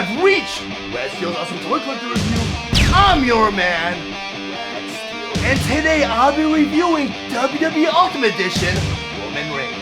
have reached Red Steele's Awesome Toy Collector Review. I'm your man, Red Steele. And today I'll be reviewing WWE Ultimate Edition Roman Reigns.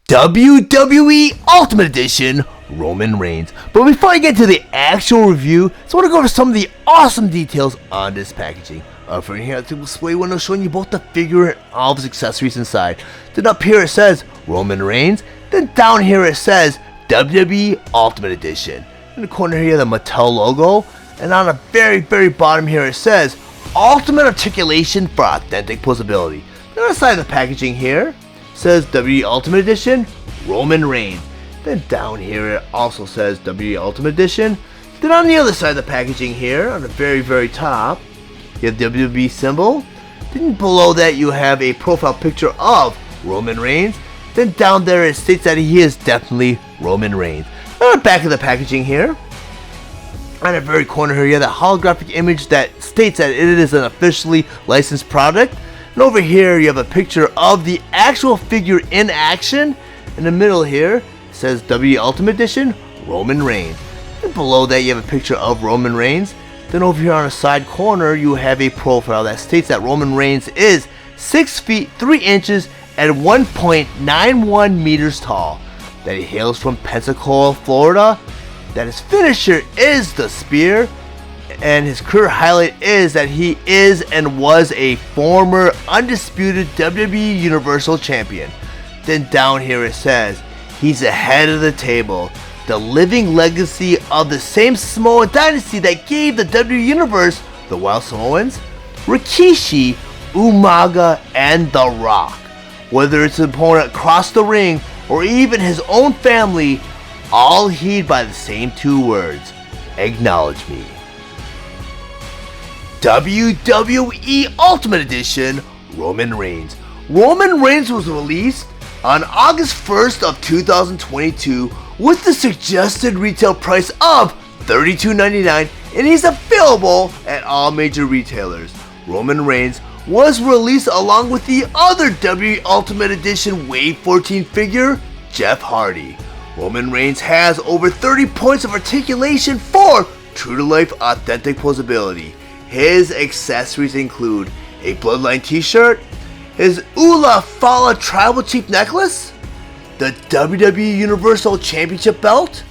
WWE Ultimate Edition Roman Reigns. But before I get to the actual review, I just want to go over some of the awesome details on this packaging. From here at the display window showing you both the figure and all of his accessories inside. Then up here it says Roman Reigns. Then down here it says WWE Ultimate Edition. In the corner here the Mattel logo. And on the very bottom here it says Ultimate Articulation for Authentic Posability. Then on the side of the packaging here says WWE Ultimate Edition Roman Reigns. Then down here it also says WWE Ultimate Edition. Then on the other side of the packaging here, on the very top, you have the WWE symbol. Then below that you have a profile picture of Roman Reigns. Then down there it states that he is definitely Roman Reigns. On the back of the packaging here, on the very corner here, you have the holographic image that states that it is an officially licensed product. And over here you have a picture of the actual figure in action. In the middle here it says WWE Ultimate Edition Roman Reigns. And below that you have a picture of Roman Reigns. Then over here on the side corner you have a profile that states that Roman Reigns is 6 feet 3 inches and 1.91 meters tall. That he hails from Pensacola, Florida. That his finisher is the spear. And his career highlight is that he is and was a former undisputed WWE Universal Champion. Then down here it says, he's ahead of the table, the living legacy of the same Samoa dynasty that gave the WWE Universe the Wild Samoans, Rikishi, Umaga, and The Rock. Whether it's an opponent across the ring or even his own family, all heed by the same two words, acknowledge me. WWE Ultimate Edition Roman Reigns. Roman Reigns was released on August 1st of 2022 with the suggested retail price of $32.99 and he's available at all major retailers. Roman Reigns was released along with the other WWE Ultimate Edition Wave 14 figure, Jeff Hardy. Roman Reigns has over 30 points of articulation for true-to-life authentic posability. His accessories include a Bloodline t-shirt, his Ula Fala Tribal Chief necklace, the WWE Universal Championship belt,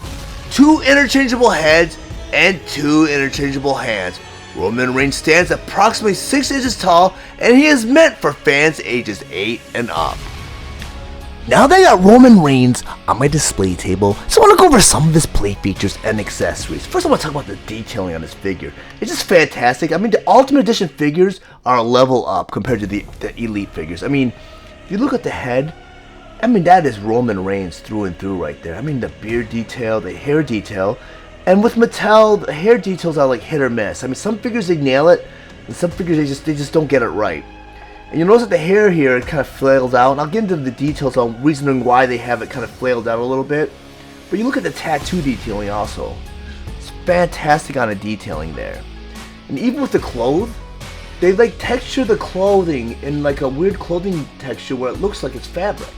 2 interchangeable heads, and 2 interchangeable hands. Roman Reigns stands approximately 6 inches tall and he is meant for fans ages 8 and up. Now that I got Roman Reigns on my display table, so I want to go over some of his play features and accessories. First I want to talk about the detailing on this figure. It's just fantastic. I mean, the Ultimate Edition figures are a level up compared to the Elite figures. I mean, if you look at the head, I mean, that is Roman Reigns through and through right there. I mean, the beard detail, the hair detail, and with Mattel, the hair details are like hit or miss. I mean, some figures they nail it, and some figures they just don't get it right. And you'll notice that the hair here kind of flailed out, and I'll get into the details on reasoning why they have it kind of flailed out a little bit. But you look at the tattoo detailing also. It's fantastic on the detailing there. And even with the clothes, they like texture the clothing in like a weird clothing texture where it looks like it's fabric.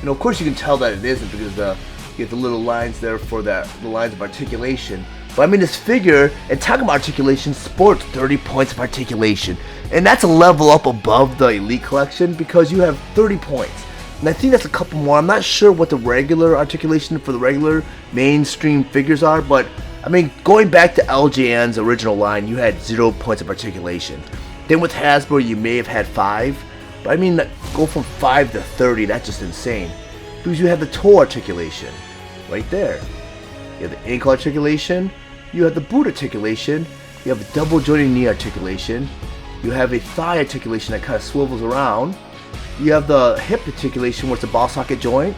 You know, of course you can tell that it isn't because you get the little lines there for the lines of articulation. But I mean, this figure, and talking about articulation, sports 30 points of articulation. And that's a level up above the Elite Collection because you have 30 points. And I think that's a couple more. I'm not sure what the regular articulation for the regular mainstream figures are, but I mean, going back to LJN's original line, you had 0 points of articulation. Then with Hasbro, you may have had 5. But I mean, go from 5 to 30, that's just insane. Because you have the toe articulation right there. You have the ankle articulation, you have the boot articulation, you have a double jointed knee articulation, you have a thigh articulation that kind of swivels around, you have the hip articulation where it's a ball socket joint,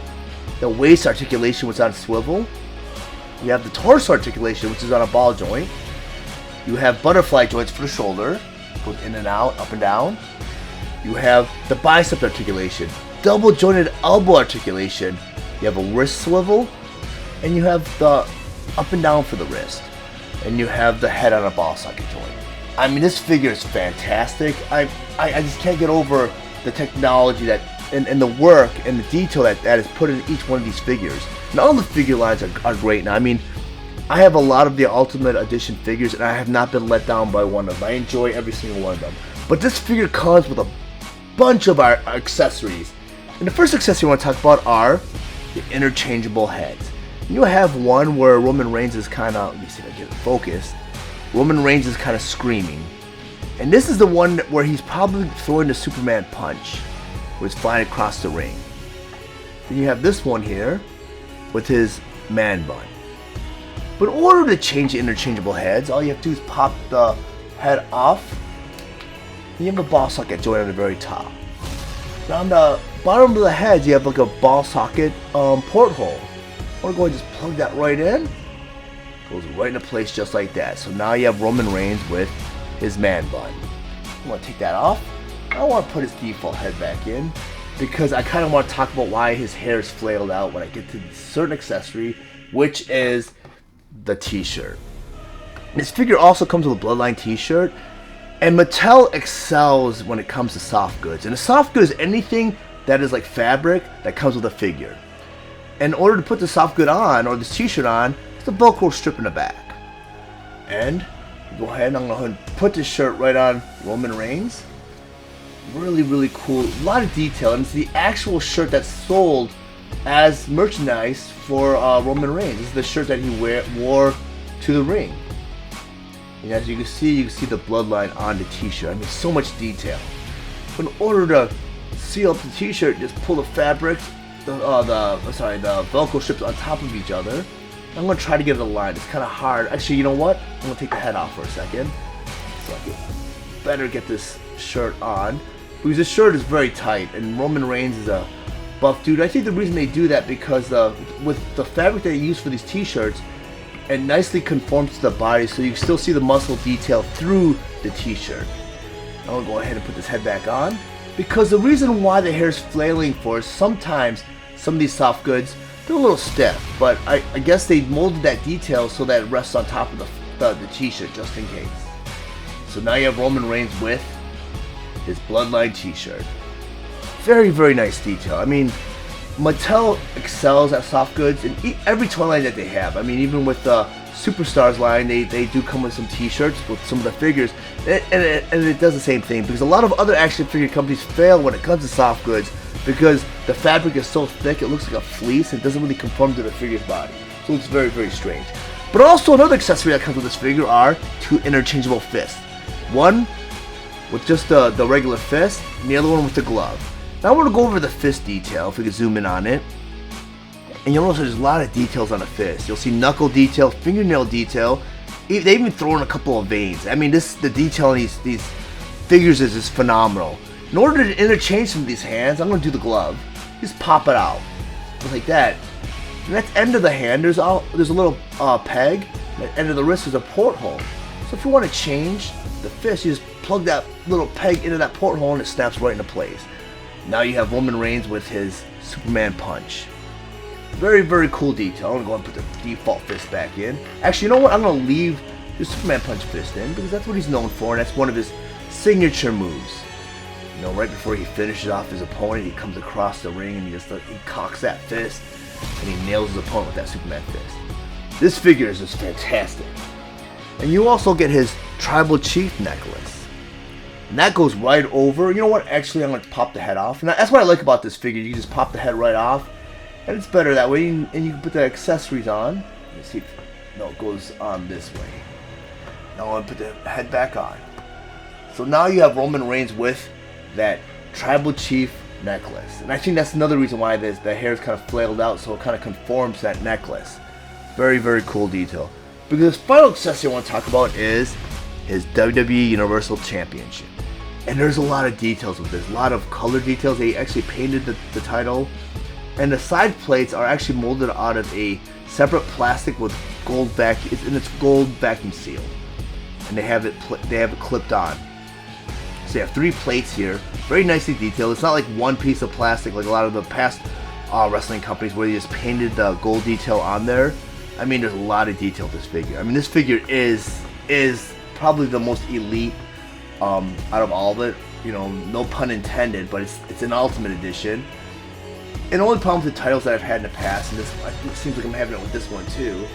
the waist articulation was on swivel, You have the torso articulation, which is on a ball joint. You have butterfly joints for the shoulder, goes in and out, up and down. You have the bicep articulation, double jointed elbow articulation. You have a wrist swivel, and you have the up and down for the wrist. And you have the head on a ball socket joint. I mean, this figure is fantastic. I just can't get over the technology that and the work and the detail that is put in each one of these figures. And all the figure lines are great. Now, I mean, I have a lot of the Ultimate Edition figures, and I have not been let down by one of them. I enjoy every single one of them. But this figure comes with a bunch of our accessories. And the first accessory I want to talk about are the interchangeable heads. And you'll have one where Roman Reigns is kind of, let me see if I get it focused. Roman Reigns is kind of screaming. And this is the one where he's probably throwing the Superman punch, where he's flying across the ring. Then you have this one here with his man bun. But in order to change the interchangeable heads, all you have to do is pop the head off. And you have a ball socket joint on the very top. Now on the bottom of the heads, you have like a ball socket porthole. I'm going to just plug that right in. Goes right into place just like that. So now you have Roman Reigns with his man bun. I'm going to take that off. I want to put his default head back in because I kind of want to talk about why his hair is flailed out when I get to a certain accessory, which is the t-shirt. This figure also comes with a Bloodline t-shirt, and Mattel excels when it comes to soft goods. And a soft good is anything that is like fabric that comes with a figure. In order to put the soft good on, or this t-shirt on, it's a Velcro strip in the back. And go ahead and I'm going to put this shirt right on Roman Reigns. Really, really cool. A lot of detail, and it's the actual shirt that's sold as merchandise for Roman Reigns. This is the shirt that he wore to the ring. And as you can see the bloodline on the t-shirt. I mean, so much detail. But in order to seal up the t-shirt, just pull the fabric, the Velcro strips on top of each other. I'm going to try to get it aligned. It's kind of hard. Actually, you know what? I'm going to take the head off for a second. So I can better get this shirt on. Because this shirt is very tight, and Roman Reigns is a buff dude. I think the reason they do that because with the fabric they use for these t-shirts, it nicely conforms to the body, so you can still see the muscle detail through the t-shirt. I'm going to go ahead and put this head back on. Because the reason why the hair is flailing for is sometimes some of these soft goods, they're a little stiff, but I guess they molded that detail so that it rests on top of the t-shirt just in case. So now you have Roman Reigns with his Bloodline t-shirt. Very, very nice detail. I mean, Mattel excels at soft goods in every toy line that they have. I mean, even with the Superstars line, they do come with some t-shirts with some of the figures, and it does the same thing, because a lot of other action figure companies fail when it comes to soft goods because the fabric is so thick it looks like a fleece. It doesn't really conform to the figure's body, so it's very, very strange. But also another accessory that comes with this figure are two interchangeable fists. One with just the regular fist, and the other one with the glove. Now I want to go over the fist detail, if we can zoom in on it. And you'll notice there's a lot of details on the fist. You'll see knuckle detail, fingernail detail. They even throw in a couple of veins. I mean, the detail on these figures is just phenomenal. In order to interchange some of these hands, I'm going to do the glove. Just pop it out, just like that. And at the end of the hand, there's a little peg. At the end of the wrist, there's a porthole. So if you want to change the fist, you just plug that little peg into that porthole and it snaps right into place. Now you have Roman Reigns with his Superman punch. Very, very cool detail. I'm going to go and put the default fist back in. Actually, you know what? I'm going to leave the Superman punch fist in because that's what he's known for, and that's one of his signature moves. You know, right before he finishes off his opponent, he comes across the ring and he cocks that fist and he nails his opponent with that Superman fist. This figure is just fantastic. And you also get his Tribal Chief necklace. And that goes right over. You know what? Actually, I'm going to pop the head off. And that's what I like about this figure. You can just pop the head right off. And it's better that way. And you can put the accessories on. Let's see if it goes on this way. Now I'm going to put the head back on. So now you have Roman Reigns with that Tribal Chief necklace. And I think that's another reason why the hair is kind of flailed out, so it kind of conforms to that necklace. Very, very cool detail. Because the final accessory I want to talk about is his WWE Universal Championship. And there's a lot of details with this. A lot of color details. They actually painted the title And the side plates are actually molded out of a separate plastic with gold vacuum, and it's gold vacuum seal, and they have it clipped on. So you have 3 plates here, very nicely detailed. It's not like one piece of plastic like a lot of the past wrestling companies where they just painted the gold detail on there. I mean, there's a lot of detail to this figure. I mean, this figure is probably the most elite out of all of it. You know, no pun intended, but it's an Ultimate Edition. And the only problem with the titles that I've had in the past, and this it seems like I'm having it with this one too,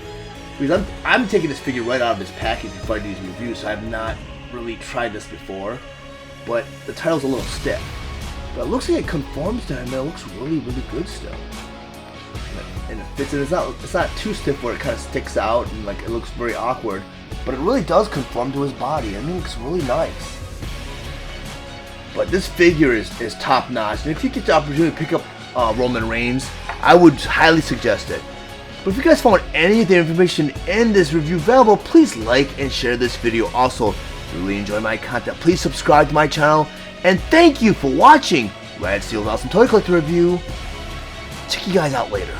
because I'm taking this figure right out of this package before I do these reviews, so I have not really tried this before. But the title's a little stiff. But it looks like it conforms to him, and it looks really, really good still. And it fits, and it's not too stiff where it kind of sticks out and like it looks very awkward. But it really does conform to his body, and it looks really nice. But this figure is top notch, and if you get the opportunity to pick up Roman Reigns, I would highly suggest it. But if you guys found any of the information in this review valuable, please like and share this video. Also, if you really enjoy my content, please subscribe to my channel. And thank you for watching Steele's Awesome Toy Collector Review. Check you guys out later.